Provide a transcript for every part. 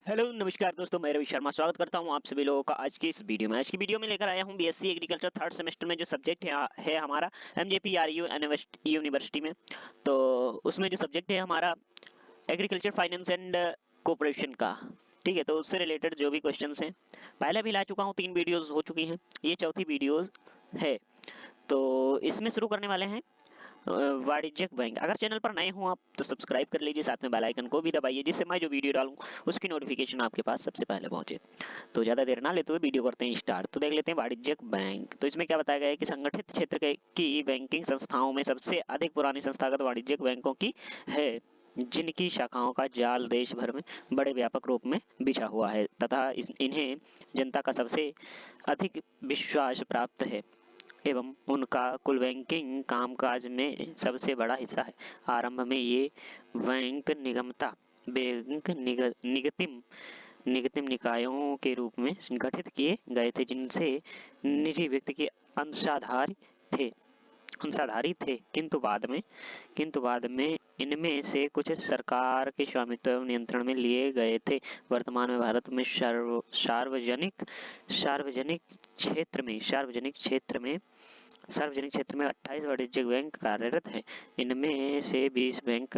Hello नमस्कार दोस्तों, मैं रवि शर्मा स्वागत करता हूं आप सभी लोगों का आज की इस वीडियो में। आज की वीडियो में लेकर आया हूं बीएससी एग्रीकल्चर थर्ड सेमेस्टर में जो सब्जेक्ट है हमारा एमजेपीआरयू यूनिवर्सिटी में। तो उसमें जो सब्जेक्ट है हमारा एग्रीकल्चर फाइनेंस एंड कोऑपरेशन का। ठीक है, तो उससे रिलेटेड जो भी क्वेश्चंस हैं पहले भी ला चुका हूं, 3 वीडियोस हो चुकी हैं, ये चौथी वीडियो है। तो इसमें शुरू करने वाले हैं वाणिज्यिक बैंक। अगर चैनल पर नए हो आप तो सब्सक्राइब कर लीजिए, साथ में बेल आइकन को भी दबाइए जिससे मैं जो वीडियो डालूं उसकी नोटिफिकेशन आपके पास सबसे पहले पहुंचे। तो ज़्यादा देर ना लेते हुए वीडियो करते हैं स्टार्ट। तो देख लेते हैं वाणिज्यिक बैंक। तो इसमें क्या बताया गया है कि संगठित क्षेत्र की बैंकिंग संस्थाओं में सबसे अधिक पुरानी संस्थागत वाणिज्यिक बैंकों की है, जिनकी शाखाओं का जाल देश भर में बड़े व्यापक रूप में बिछा हुआ है तथा इन्हें जनता का सबसे अधिक विश्वास प्राप्त है एवं उनका कुल बैंकिंग कामकाज में सबसे बड़ा हिस्सा है। आरंभ में ये बैंक निगमता बैंक निगतिम निगतिम निकायों के रूप में गठित किए गए थे, जिनसे निजी व्यक्ति के अंशाधारी थे अंशाधारी थे किंतु बाद में इनमें से कुछ सरकार के स्वामित्व एवं नियंत्रण में लिए गए थे। वर्तमान में भारत में सार्वजनिक क्षेत्र में 28 वाणिज्यिक बैंक कार्यरत हैं। इनमें से 20 बैंक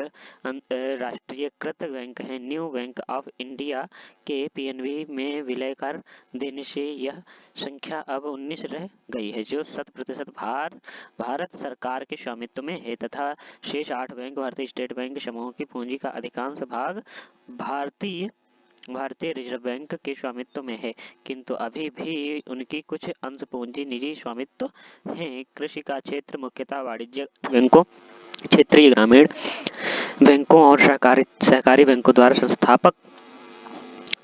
राष्ट्रीयकृत बैंक हैं। न्यू बैंक ऑफ इंडिया के पीएनबी में विलय कर देने से यह संख्या अब 19 रह गई है, जो 100% भारत सरकार के स्वामित्व में है तथा शेष 8 बैंक भारतीय स्टेट बैंक समूह की पूंजी का अधिकांश भाग भारतीय रिजर्व बैंक के स्वामित्व में है, किंतु अभी भी उनकी कुछ अंश पूंजी निजी स्वामित्व है। कृषि का क्षेत्र मुख्यतः वाणिज्यिक बैंकों, क्षेत्रीय ग्रामीण बैंकों और सहकारी बैंकों द्वारा संस्थापक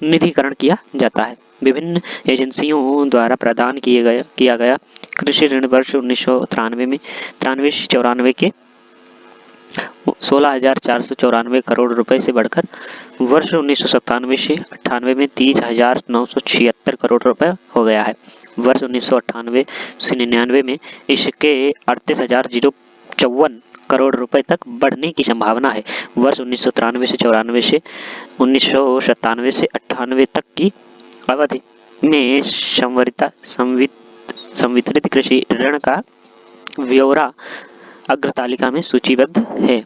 निधिकरण किया जाता है। विभिन्न एजेंसियों द्वारा प्रदान किया गया कृषि ऋण वर्ष 1993 से 94 के 16,494 करोड़ रुपए से बढ़कर वर्ष 1997 से 98 में 30,976 करोड़ रुपए हो गया है। वर्ष 1998 से 99 में इसके 38,054 करोड़ रुपए तक बढ़ने की संभावना है। वर्ष 1993 से 94 से 1997 से 98 तक की अवधि में संवितरित कृषि ऋण का ब्यौरा अग्र तालिका में सूचीबद्ध है।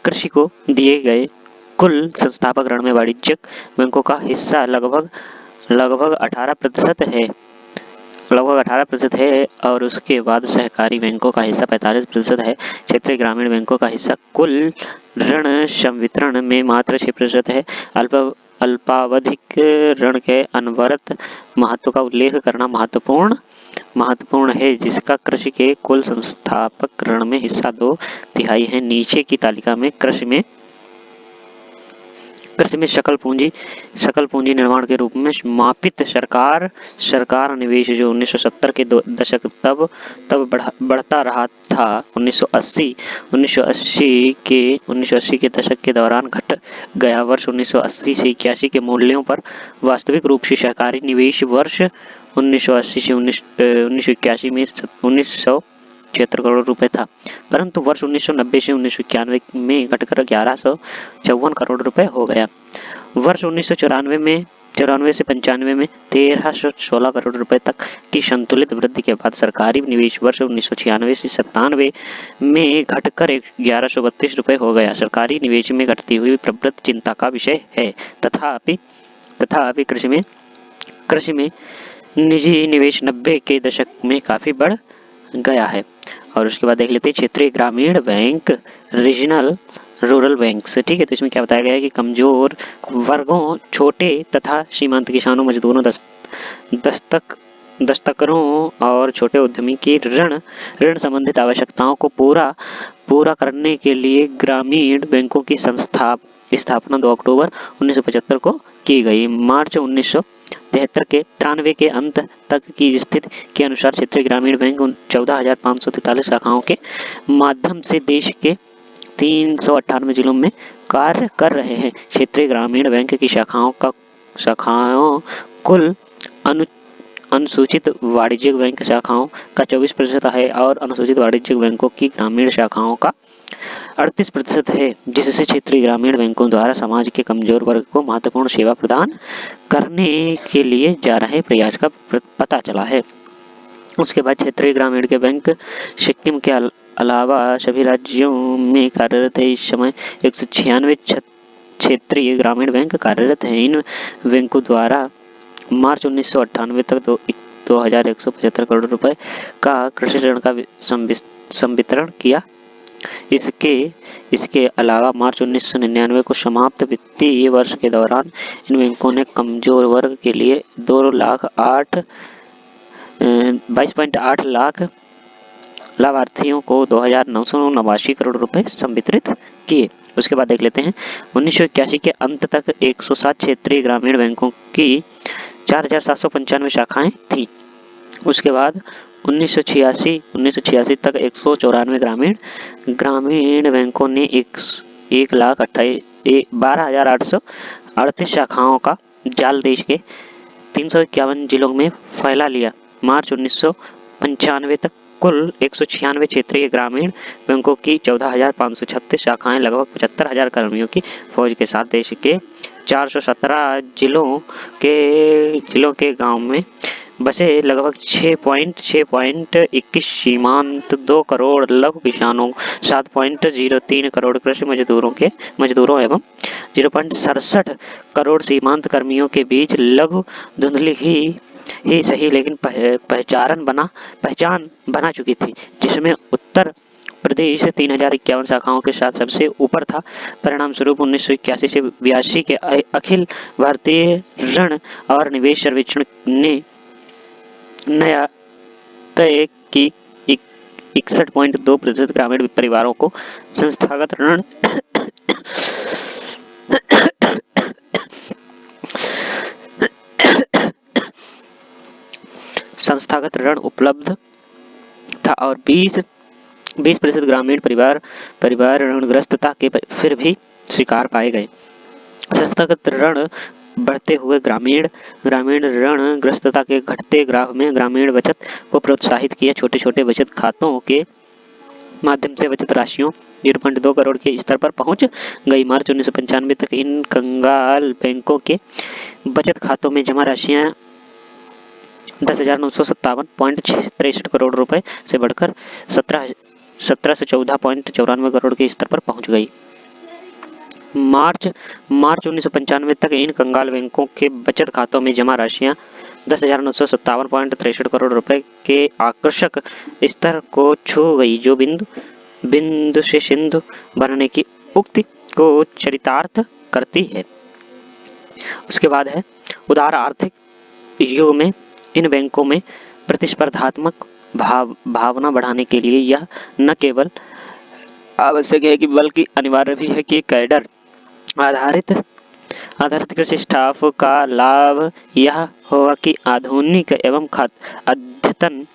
कृषि को दिए गए कुल संस्थापक ऋण में वाणिज्यिक बैंकों का हिस्सा लगभग 18% है और उसके बाद सहकारी बैंकों का हिस्सा 45% है। क्षेत्रीय ग्रामीण बैंकों का हिस्सा कुल ऋण संवितरण में मात्र 6% है। अल्पावधिक ऋण के अनवरत महत्व का उल्लेख करना महत्वपूर्ण है, जिसका कृषि के कुल संस्थापक ऋण में हिस्सा 2/3 है। नीचे की तालिका में कृषि में सकल पूंजी निर्माण के रूप में मापित सरकार निवेश जो 1970 के दशक तब बढ़ता रहा था। 1980 के दशक के दौरान घट गया। वर्ष 1980 से 81 के मूल्यों पर वास्तविक रूप से सहकारी निवेश वर्ष 1980 से 1981 में 1976 करोड़ रुपए था, परंतु वर्ष 1990 से 1991 में घटकर 1154 करोड़ रुपए हो गया। वर्ष 1994 से 95 में 1316 करोड़ रुपए तक की संतुलित वृद्धि के बाद सरकारी निवेश वर्ष 1996 से 97 में घटकर 1132 रुपए हो गया। सरकारी निवेश में घटती हुई प्रवृत्ति चिंता का विषय है। तथापि कृषि में निजी निवेश 90 के दशक में काफी बढ़ गया है। और उसके बाद देख लेते हैं क्षेत्रीय ग्रामीण बैंक, रीजनल रूरल बैंक से। ठीक है, तो इसमें क्या बताया गया है कि कमजोर वर्गों, छोटे तथा सीमांत किसानों, मजदूरों, दस्तकरों और छोटे उद्यमी की ऋण संबंधित आवश्यकताओं को पूरा करने के लिए ग्रामीण बैंकों की स्थापना 2 अक्टूबर 1975 को की गई। मार्च 1993 के अंत तक की स्थिति के अनुसार क्षेत्रीय ग्रामीण बैंक 14,543 शाखाओं के माध्यम से देश के 398 जिलों में कार्य कर रहे हैं। क्षेत्रीय ग्रामीण बैंक की शाखाओं कुल अनुसूचित वाणिज्यिक बैंक शाखाओं का 24% है और अनुसूचित वाणिज्यिक बैंकों की ग्रामीण शाखाओं का 38% है, जिससे क्षेत्रीय ग्रामीण बैंकों द्वारा समाज के कमजोर वर्ग को महत्वपूर्ण सेवा प्रदान करने के लिए जा रहे प्रयास का पता चला है। उसके बाद क्षेत्रीय ग्रामीण के बैंक सिक्किम के अलावा सभी राज्यों में कार्यरत है। इस समय 196 क्षेत्रीय ग्रामीण बैंक कार्यरत हैं। इन बैंकों द्वारा मार्च 1998 तक 2175 करोड़ रुपए का कृषि ऋण का संवितरण किया। इसके अलावा मार्च 1999 को समाप्त वित्तीय वर्ष के दौरान इन बैंकों ने कमजोर वर्ग के लिए 22.8 लाख लाभार्थियों को 2,989 करोड़ रुपए संवितरित किए। उसके बाद देख लेते हैं 1981 के अंत तक 107 क्षेत्रीय ग्रामीण बैंकों की 4,795 शाखाएं थी। उसके बाद 1986 तक 194 ग्रामीण बैंकों ने 12,838 शाखाओं का जाल देश के 351 जिलों में फैला लिया। मार्च 1995 तक कुल 196 क्षेत्रीय ग्रामीण बैंकों की 14,536 शाखाएं लगभग 75,000 कर्मियों की फौज के साथ देश के 417 जिलों के गांव में बसे लगभग 6.21 सीमांत 2 करोड़ लघु किसानों, 7.03 करोड़ कृषि मजदूरों एवं 0.67 करोड़ सीमांत कर्मियों के बीच लघु धुंधली ही सही लेकिन पहचान बना चुकी थी, जिसमें उत्तर प्रदेश 3,051 शाखाओं के साथ सबसे ऊपर था। परिणाम स्वरूप 1981 से 82 के अखिल भारतीय ऋण और निवेश सर्वेक्षण ने नया तय की 61.2% ग्रामीण परिवारों को संस्थागत ऋण उपलब्ध था और 20% ग्रामीण परिवार ऋणग्रस्तता के फिर भी शिकार पाए गए। संस्थागत ऋण बढ़ते हुए ग्रामीण ऋण ग्रस्तता के घटते ग्राफ में ग्रामीण बचत को प्रोत्साहित किया। छोटे छोटे बचत खातों के माध्यम से बचत राशियों 0.2 करोड़ के स्तर पर पहुंच गई। मार्च 1995 तक इन कंगाल बैंकों के बचत खातों में जमा राशियां 10,957.63 करोड़ रुपए से बढ़कर 1714.94 करोड़ के स्तर पर पहुंच गई। मार्च 1995 तक इन कंगाल बैंकों के बचत खातों में जमा राशियां 10,957.63 करोड़ रुपए के आकर्षक स्तर को छू गई, जो बिंदु से सिंधु बनने की उक्ति को चरितार्थ करती है। उसके बाद है उदार आर्थिक युग में इन बैंकों में प्रतिस्पर्धात्मक भावना बढ़ाने के लिए यह न केवल आवश्यक है कि बल्कि अनिवार्य भी है कि कैडर आधारित कृषि स्टाफ का लाभ यह होगा कि आधुनिक एवं अद्यतन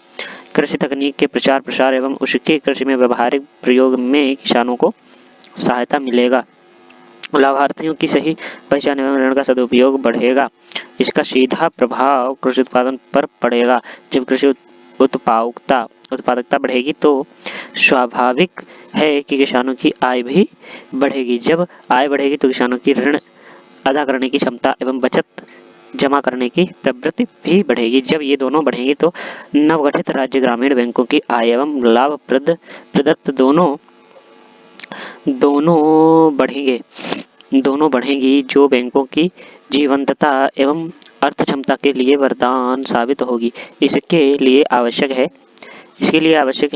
कृषि तकनीक के प्रचार प्रसार एवं उसके कृषि में व्यावहारिक प्रयोग में किसानों को सहायता मिलेगा। लाभार्थियों की सही पहचान एवं ऋण का सदुपयोग बढ़ेगा। इसका सीधा प्रभाव कृषि उत्पादन पर पड़ेगा। जब कृषि उत्पादकता बढ़ेगी तो स्वाभाविक है कि किसानों की आय भी बढ़ेगी। जब आय बढ़ेगी तो किसानों की ऋण अदा करने की क्षमता एवं बचत जमा करने की प्रवृत्ति भी बढ़ेगी। जब ये दोनों बढ़ेंगी तो नवगठित राज्य ग्रामीण बैंकों की आय एवं लाभ प्रदत्त दोनों बढ़ेंगी, जो बैंकों की जीवंतता एवं अर्थ क्षमता के लिए वरदान साबित होगी। इसके लिए आवश्यक है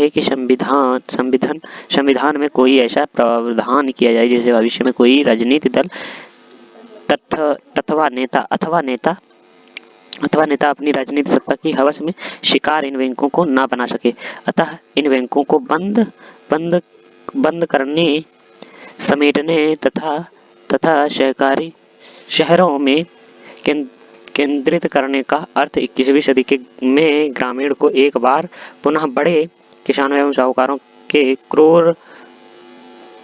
कि संविधान में कोई ऐसा प्रावधान किया जाए जिससे भविष्य में कोई राजनीतिक दल अथवा नेता अपनी राजनीतिक सत्ता की हवस में शिकार इन बैंकों को ना बना सके। अतः इन बैंकों को बंद करने, समेटने तथा सहकारी शहरों में केंद्रित करने का अर्थ 21वीं सदी में ग्रामीण को एक बार पुनः बड़े किसानों एवं साहूकारों के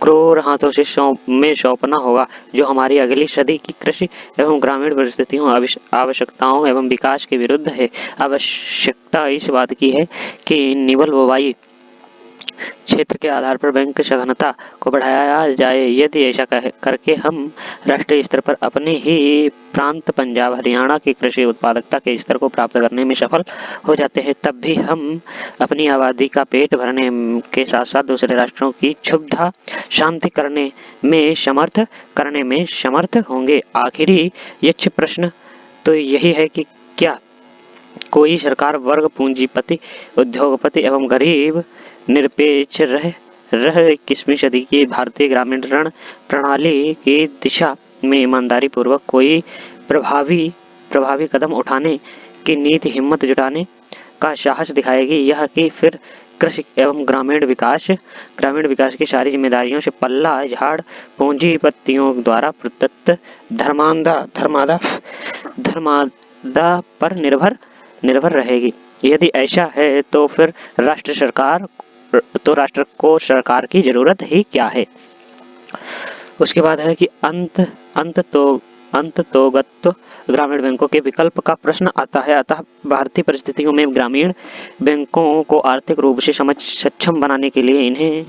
क्रूर हाथों से सौंपना होगा, जो हमारी अगली सदी की कृषि एवं ग्रामीण परिस्थितियों, आवश्यकताओं एवं विकास के विरुद्ध है। आवश्यकता इस बात की है कि निवल बुवाई क्षेत्र के आधार पर बैंक सघनता को बढ़ाया जाए। यदि ऐसा करके हम राष्ट्रीय स्तर पर अपने ही प्रांत पंजाब हरियाणा की कृषि उत्पादकता के स्तर को प्राप्त करने में सफल हो जाते हैं, तब भी हम अपनी आबादी का पेट भरने के साथ साथ दूसरे राष्ट्रों की क्षुब्धता शांति करने में समर्थ होंगे। आखिरी यक्ष प्रश्न तो यही है कि क्या कोई सरकार वर्ग, पूंजीपति, उद्योगपति एवं गरीब निरपेक्ष रह 21वीं सदी की भारतीय ग्रामीण ऋण प्रणाली की दिशा में ईमानदारी पूर्वक कोई प्रभावी कदम उठाने की नीति हिम्मत जुटाने का साहस दिखाएगी। यह कि फिर कृषि एवं ग्रामीण विकास की सारी जिम्मेदारियों से पल्ला झाड़ पूंजीपतियों द्वारा प्रदत्त धर्मादा पर निर्भर रहेगी। यदि ऐसा है तो फिर राष्ट्र को सरकार की जरूरत ही क्या है। उसके बाद है कि अंततोगत ग्रामीण बैंकों के विकल्प का प्रश्न आता है। अतः भारतीय परिस्थितियों में ग्रामीण बैंकों को आर्थिक रूप से सक्षम बनाने के लिए इन्हें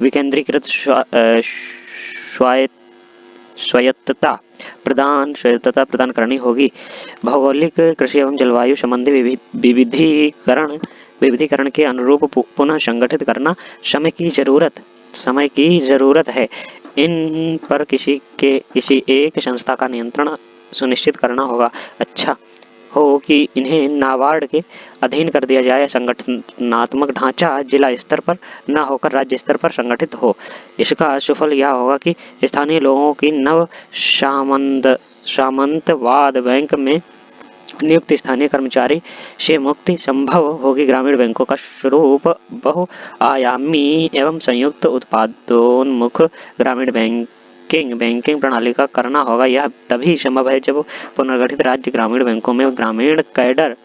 विकेंद्रीकृत स्वायत्तता प्रदान करनी होगी। भौगोलिक, कृषि एवं जलवायु संबंधी विविधीकरण के अनुरूप पुनः संगठित करना समय की जरूरत है। इन पर किसी एक संस्था का नियंत्रण सुनिश्चित करना होगा। अच्छा हो कि इन्हें नाबार्ड के अधीन कर दिया जाए। संगठनात्मक ढांचा जिला स्तर पर न होकर राज्य स्तर पर संगठित हो। इसका सुफल यह होगा कि स्थानीय लोगों की नव सामंतवाद बैंक में नियुक्त स्थानीय कर्मचारी से मुक्ति संभव होगी। ग्रामीण बैंकों का स्वरूप बहुआयामी एवं संयुक्त उत्पादोन्मुख ग्रामीण बैंकिंग प्रणाली का करना होगा। यह तभी संभव है जब पुनर्गठित राज्य ग्रामीण बैंकों में ग्रामीण कैडर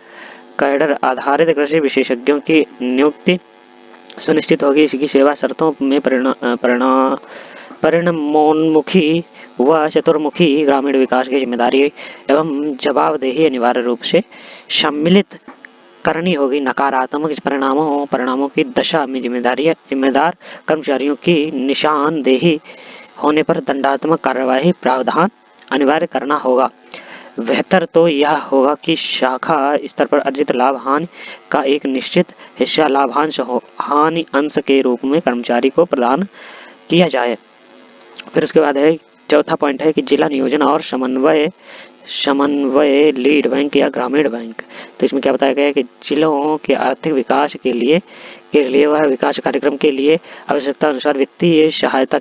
आधारित कृषि विशेषज्ञों की नियुक्ति सुनिश्चित होगी। इसकी सेवा शर्तों में परिणामोन्मुखी व चतुर्मुखी ग्रामीण विकास की जिम्मेदारी एवं जवाबदेही अनिवार्य रूप से सम्मिलित करनी होगी। नकारात्मक परिणामों की दशा में जिम्मेदार कर्मचारियों की निशानदेही होने पर दंडात्मक कार्यवाही प्रावधान अनिवार्य करना होगा। बेहतर तो यह होगा कि शाखा स्तर पर अर्जित लाभ हानि का एक निश्चित हिस्सा लाभांश हानि अंश के रूप में कर्मचारी को प्रदान किया जाए। फिर उसके बाद है चौथा पॉइंट है कि जिला नियोजन और समन्वय लीड बैंक या ग्रामीण बैंक। तो इसमें क्या बताया गया है कि जिलों के आर्थिक विकास के लिए वह विकास कार्यक्रम के लिए आवश्यकता अनुसार वित्तीय सहायता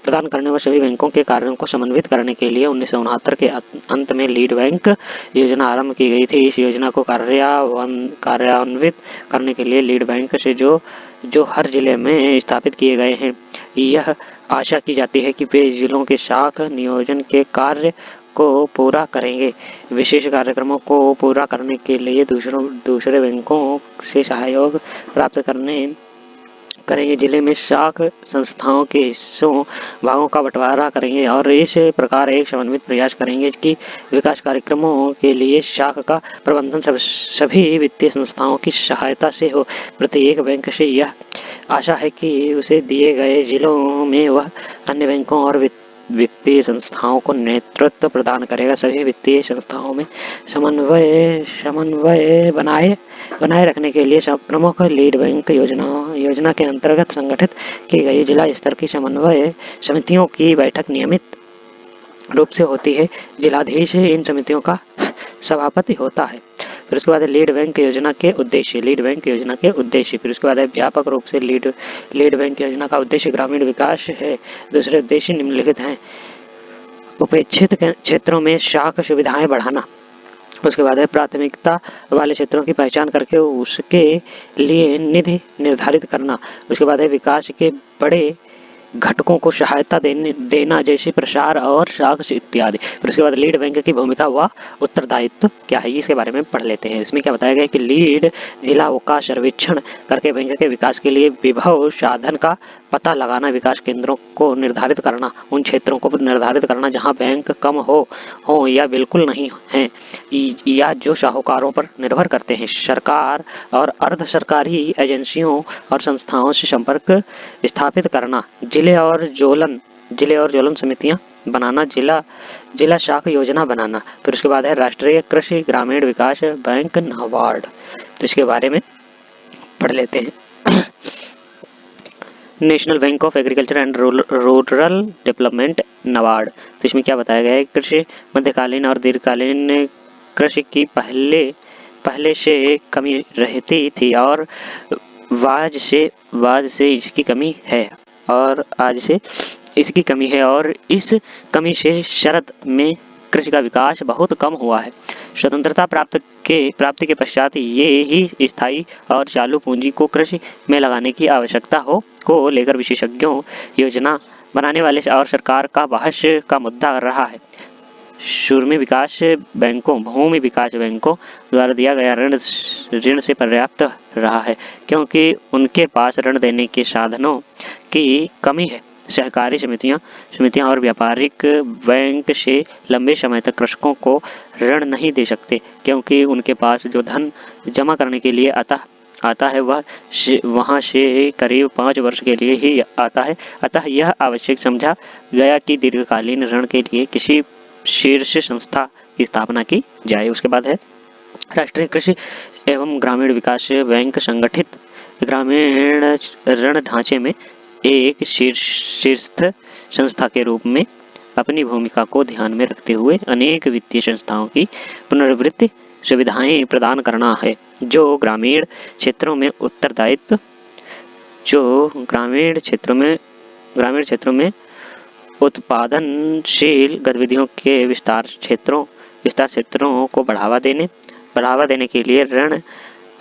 प्रदान करने व सभी बैंकों के कार्यों को समन्वित करने के लिए 1969 के अंत में लीड बैंक योजना आरंभ की गई थी। इस योजना को कार्यान्वित करने के लिए लीड बैंक से जो हर जिले में स्थापित किए गए हैं, यह आशा की जाती है कि वे जिलों के शाख नियोजन के कार्य को पूरा करेंगे। विशेष कार्यक्रमों को पूरा करने के लिए दूसरे बैंकों से सहयोग प्राप्त करेंगे। जिले में शाख संस्थाओं के भागों का बंटवारा करेंगे और इस प्रकार एक समन्वित प्रयास करेंगे कि विकास कार्यक्रमों के लिए शाख का प्रबंधन सभी वित्तीय संस्थाओं की सहायता से हो। प्रत्येक बैंक से यह आशा है कि उसे दिए गए जिलों में वह अन्य बैंकों और वित्तीय संस्थाओं को नेतृत्व प्रदान करेगा। सभी वित्तीय संस्थाओं में समन्वय बनाए रखने के लिए प्रमुख लीड बैंक योजना के अंतर्गत संगठित की गई जिला स्तर की समन्वय समितियों की बैठक नियमित रूप से होती है। जिलाधीश इन समितियों का सभापति होता है। फिर उसके बाद लीड बैंक योजना के उद्देश्य। फिर उसके बाद व्यापक रूप से लीड बैंक योजना का उद्देश्य ग्रामीण विकास है। दूसरे उद्देश्य निम्नलिखित हैं। उपेक्षित क्षेत्रों में शाख सुविधाएं बढ़ाना। उसके बाद है प्राथमिकता वाले क्षेत्रों की पहचान करके उसके लिए निधि निर्धारित करना। उसके बाद है विकास के बड़े घटकों को सहायता देना जैसे प्रसार और साक्ष्य इत्यादि। फिर उसके बाद लीड बैंक की भूमिका व उत्तरदायित्व क्या है, इसके बारे में पढ़ लेते हैं। इसमें क्या बताया गया कि लीड जिलाओं का सर्वेक्षण करके बैंक के विकास के लिए विभव साधन का पता लगाना, विकास केंद्रों को निर्धारित करना, उन क्षेत्रों को निर्धारित करना जहां बैंक कम हो या बिल्कुल नहीं है, या जो साहूकारों पर निर्भर करते हैं। सरकार और अर्ध सरकारी एजेंसियों और संस्थाओं से संपर्क स्थापित करना, जिले और जोलन समितियां बनाना, जिला शाखा योजना बनाना। फिर उसके बाद है राष्ट्रीय कृषि ग्रामीण विकास बैंक नाबार्ड, तो इसके बारे में पढ़ लेते हैं। National bank of agriculture and rural development NABARD, तो इसमें क्या बताया गया है, कृषि मध्यकालीन और दीर्घकालीन कृषि की पहले से कमी रहती थी और आज से इसकी कमी है और इस कमी से शरद में कृषि का विकास बहुत कम हुआ है। स्वतंत्रता प्राप्ति के पश्चात ये ही स्थायी और चालू पूंजी को कृषि में लगाने की आवश्यकता को लेकर विशेषज्ञों, योजना बनाने वाले और सरकार का बहस का मुद्दा रहा है। भूमि विकास बैंकों द्वारा दिया गया ऋण से पर्याप्त रहा है, क्योंकि उनके पास ऋण देने के साधनों की कमी है। सहकारी समितियां और व्यापारिक बैंक से लंबे समय तक कृषकों को ऋण नहीं दे सकते, क्योंकि उनके पास जो धन जमा करने के लिए आता है वह वहां से करीब 5 वर्ष के लिए ही आता है। अतः यह आवश्यक समझा गया कि दीर्घकालीन ऋण के लिए किसी शीर्ष संस्था की स्थापना की जाए। उसके बाद है राष्ट्रीय कृषि एवं ग्रामीण विकास बैंक संगठित ग्रामीण ऋण ढांचे में एक शीर्षस्थ संस्था के रूप में अपनी भूमिका को ध्यान में रखते हुए अनेक वित्तीय संस्थाओं की पुनरावृत्ति सुविधाएं प्रदान करना है, जो ग्रामीण क्षेत्रों में उत्पादनशील गतिविधियों के विस्तार क्षेत्रों को बढ़ावा देने के लिए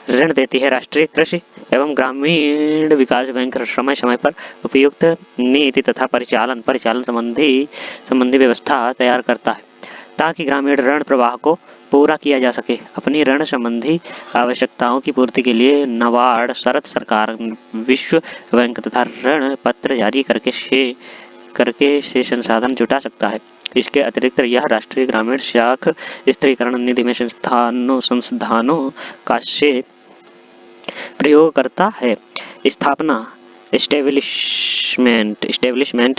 ऋण देती है। राष्ट्रीय कृषि एवं ग्रामीण विकास बैंक समय समय पर उपयुक्त नीति तथा परिचालन संबंधी व्यवस्था तैयार करता है, ताकि ग्रामीण ऋण प्रवाह को पूरा किया जा सके। अपनी ऋण संबंधी आवश्यकताओं की पूर्ति के लिए नाबार्ड शरत सरकार, विश्व बैंक तथा ऋण पत्र जारी करके से संसाधन जुटा सकता है। इसके अतिरिक्त यह राष्ट्रीय ग्रामीण शाख स्थिरीकरण निधि में संसाधनों का से प्रयोग करता है। स्थापना एस्टेब्लिशमेंट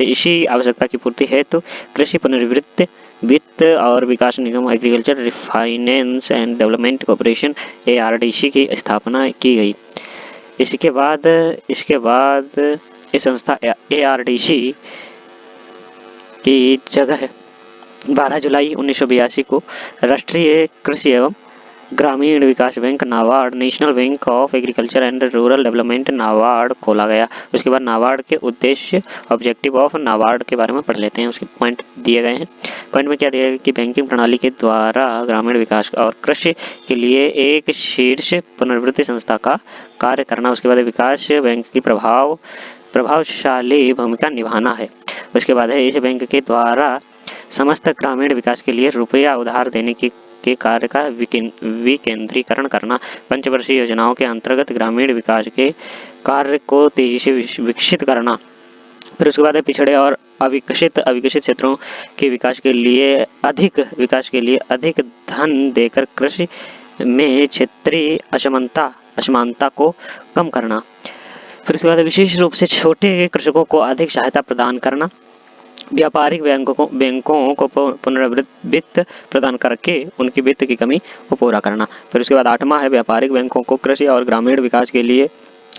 इसी आवश्यकता की पूर्ति हेतु कृषि पुनर्वित्त वित्त और विकास निगम agriculture refinance and development corporation ARDC की स्थापना की गई। इसके बाद इस संस्था ARDC की जगह 12 जुलाई 1982 को राष्ट्रीय कृषि एवं ग्रामीण विकास bank NABARD, national bank of agriculture and rural development NABARD खोला गया। उसके बाद नाबार्ड के उद्देश्य, ऑब्जेक्टिव ऑफ नाबार्ड के बारे में पढ़ लेते हैं। उसके पॉइंट दिए गए हैं। पॉइंट में क्या दिया गया कि बैंकिंग प्रणाली के द्वारा ग्रामीण विकास और कृषि के लिए एक शीर्ष पुनर्वृत्ति संस्था का कार्य करना। उसके बाद विकास बैंक की प्रभावशाली भूमिका निभाना है। उसके बाद है इस बैंक के द्वारा समस्त ग्रामीण विकास के लिए रुपया उधार देने के कार्य का विकेंद्रीकरण करना। पंचवर्षीय योजनाओं के अंतर्गत ग्रामीण विकास के कार्य को तेजी से विकसित करना। फिर उसके बाद है पिछड़े और अविकसित क्षेत्रों के विकास के लिए अधिक धन देकर कृषि में क्षेत्रीय असमानता को कम करना। फिर उसके बाद विशेष रूप से छोटे कृषकों को अधिक सहायता प्रदान करना। व्यापारिक बैंकों को पुनर्वित्त प्रदान करके उनकी वित्त की कमी को पूरा करना। फिर उसके बाद 8वां है व्यापारिक बैंकों को कृषि और ग्रामीण विकास के लिए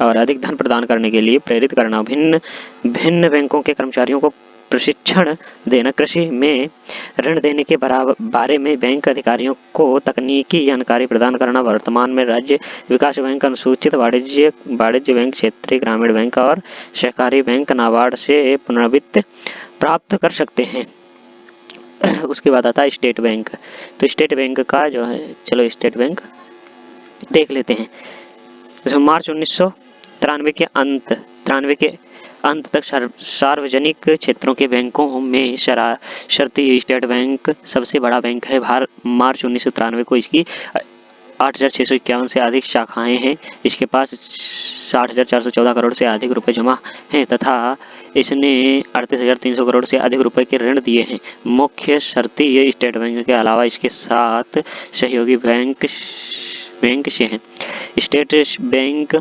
और अधिक धन प्रदान करने के लिए प्रेरित करना। भिन्न बैंकों के कर्मचारियों को प्रशिक्षण देना। कृषि में ऋण देने के बारे में बैंक अधिकारियों को तकनीकी जानकारी प्रदान करना। वर्तमान में राज्य विकास बैंक, अनुसूचित वाणिज्य बैंक, क्षेत्रीय ग्रामीण बैंक और सहकारी बैंक नाबार्ड से पुनर्वित्त प्राप्त कर सकते हैं। उसके बाद आता है स्टेट बैंक। तो स्टेट बैंक का जो है, चलो स्टेट बैंक देख लेते हैं। मार्च 1993 के अंत तक सार्वजनिक क्षेत्रों के बैंकों में शरारती स्टेट बैंक सबसे बड़ा बैंक है। मार्च 1993 को इसकी 8,651 से अधिक शाखाएं हैं। इसके पास 60,414 करोड़ से अधिक रुपए जमा हैं तथा इसने 38,300 करोड़ से अधिक रुपए के ऋण दिए हैं। मुख्य शर्ती स्टेट बैंक के अलावा इसके 7 सहयोगी बैंक से हैं। स्टेट बैंक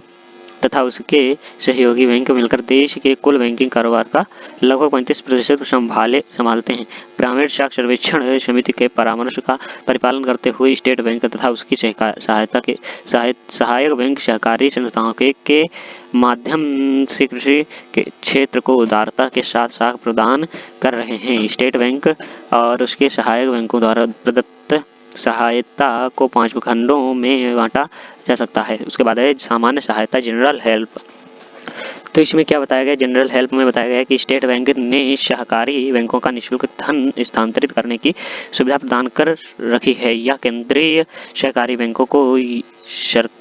तथा उसके सहयोगी बैंक मिलकर देश के कुल बैंकिंग कारोबार का लगभग 35% संभालते हैं। ग्रामीण शाखा सर्वेक्षण समिति के परामर्श का परिपालन करते हुए स्टेट बैंक तथा उसकी सहायक बैंक सहकारी संस्थाओं के माध्यम से कृषि के क्षेत्र को उदारता के साथ साख प्रदान कर रहे हैं। स्टेट बैंक और उसके सहायक बैंकों द्वारा प्रदत्त सहायता को 5 खंडों में बांटा जा सकता है। उसके बाद है सामान्य सहायता, जनरल हेल्प। तो इसमें क्या बताया गया? जनरल हेल्प में बताया गया कि स्टेट बैंक ने सहकारी बैंकों का निःशुल्क धन स्थानांतरित करने की सुविधा प्रदान कर रखी है। यह केंद्रीय सहकारी बैंकों को सरकारी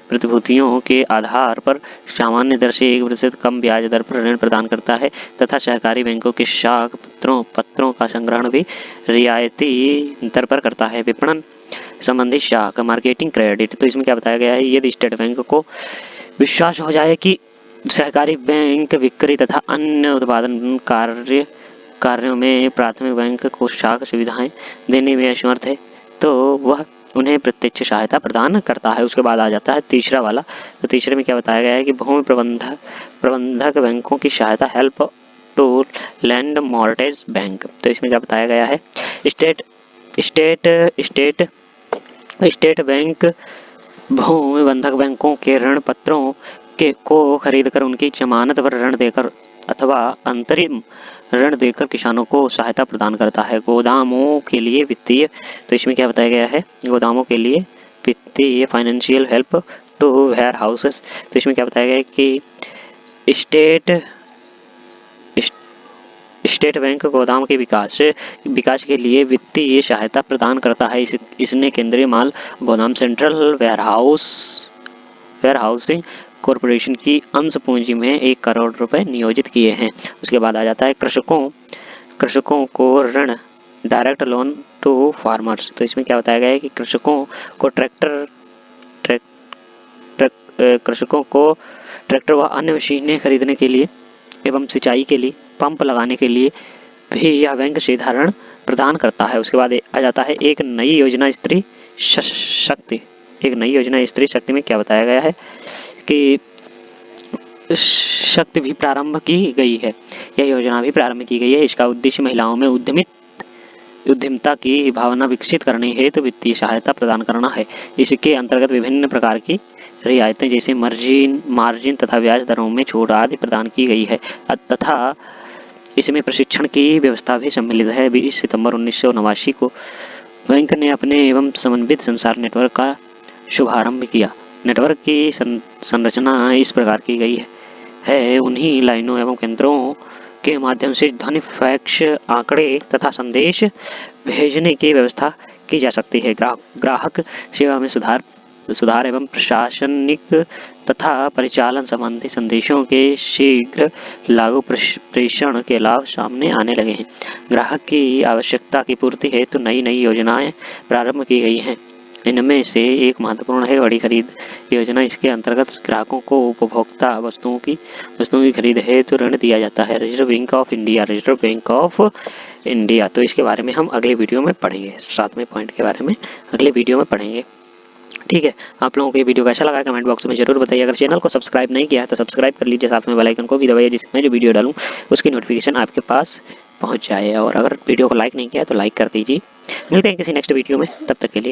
प्रतिभूतियों के आधार पर सामान्य दर से 1% कम ब्याज दर पर ऋण प्रदान करता है तथा सहकारी बैंकों के शाख पत्रों का संग्रहण भी रियायती दर पर करता है। विपणन संबंधी शाख, मार्केटिंग, क्रेडिट। तो इसमें क्या बताया गया है? यदि स्टेट बैंक को विश्वास हो जाए कि सहकारी बैंक बिक्री तथा अन्य उत्पादन कार्यों में प्राथमिक बैंक को शाख सुविधाएं देने में असमर्थ है तो वह उन्हें प्रत्यक्ष सहायता प्रदान करता है। उसके बाद आ जाता है तीसरा वाला। तो तीसरे में क्या बताया गया है कि भूमि प्रबंधक बैंकों की सहायता, help to land mortgage bank. तो इसमें क्या बताया गया है? स्टेट बैंक भूमि बंधक बैंकों के ऋण पत्रों को खरीदकर उनकी जमानत पर ऋण देकर अथवा अंतरिम ऋण देकर किसानों को सहायता प्रदान करता है। गोदामों के लिए वित्तीय। तो इसमें क्या बताया गया है? गोदामों के लिए वित्तीय, financial help to warehouses. तो इसमें क्या बताया गया है कि स्टेट बैंक गोदाम के विकास के लिए वित्तीय सहायता प्रदान करता है। इसने केंद्रीय माल गोदाम, सेंट्रल वेयरहाउसिंग कॉरपोरेशन की अंश पूंजी में 1 करोड़ रुपए नियोजित किए हैं। उसके बाद आ जाता है कृषकों को ऋण, डायरेक्ट लोन टू फार्मर्स। तो इसमें क्या बताया गया है कि कृषकों को ट्रैक्टर व अन्य मशीनें खरीदने के लिए एवं सिंचाई के लिए पंप लगाने के लिए भी यह बैंक सीधा ऋण प्रदान करता है। उसके बाद आ जाता है एक नई योजना स्त्री शक्ति। एक नई योजना स्त्री शक्ति में क्या बताया गया है कि शक्ति भी प्रारंभ की गई है। यह योजना भी प्रारंभ की गई है। इसका उद्देश्य महिलाओं में उद्यमिता की भावना विकसित करने हेतु वित्तीय सहायता प्रदान करना है। इसके अंतर्गत विभिन्न प्रकार की रियायतें जैसे मार्जिन तथा ब्याज दरों में छूट आदि प्रदान की गई है तथा इसमें प्रशिक्षण की व्यवस्था भी सम्मिलित है। 20 सितंबर 1989 को बैंक ने अपने एवं समन्वित संचार नेटवर्क का शुभारंभ किया। नेटवर्क की संरचना इस प्रकार की गई है। उन्हीं लाइनों एवं केंद्रों के माध्यम से ध्वनि, फैक्स, आंकड़े तथा संदेश भेजने की व्यवस्था की जा सकती है। ग्राहक सेवा में सुधार एवं प्रशासनिक तथा परिचालन संबंधी संदेशों के शीघ्र लागू प्रेषण के लाभ सामने आने लगे हैं। ग्राहक की आवश्यकता की पूर्ति हेतु नई योजनाएं प्रारंभ की गई हैं। इनमें से एक महत्वपूर्ण है बड़ी खरीद योजना। इसके अंतर्गत ग्राहकों को उपभोक्ता वस्तुओं की खरीद हेतु ऋण दिया जाता है। Reserve bank of India. तो इसके बारे में हम अगले वीडियो में पढ़ेंगे। 7वें पॉइंट के बारे में अगले वीडियो में पढ़ेंगे। ठीक है, आप लोगों को ये वीडियो कैसा लगा कमेंट बॉक्स में जरूर बताइए। अगर चैनल को सब्सक्राइब नहीं किया है तो सब्सक्राइब कर लीजिए, साथ में बेल आइकन को भी दबाइए जिसमें जो वीडियो डालूं उसकी नोटिफिकेशन आपके पास पहुंच जाए। और अगर वीडियो को लाइक नहीं किया तो लाइक कर दीजिए। मिलते हैं किसी नेक्स्ट वीडियो में, तब तक के लिए।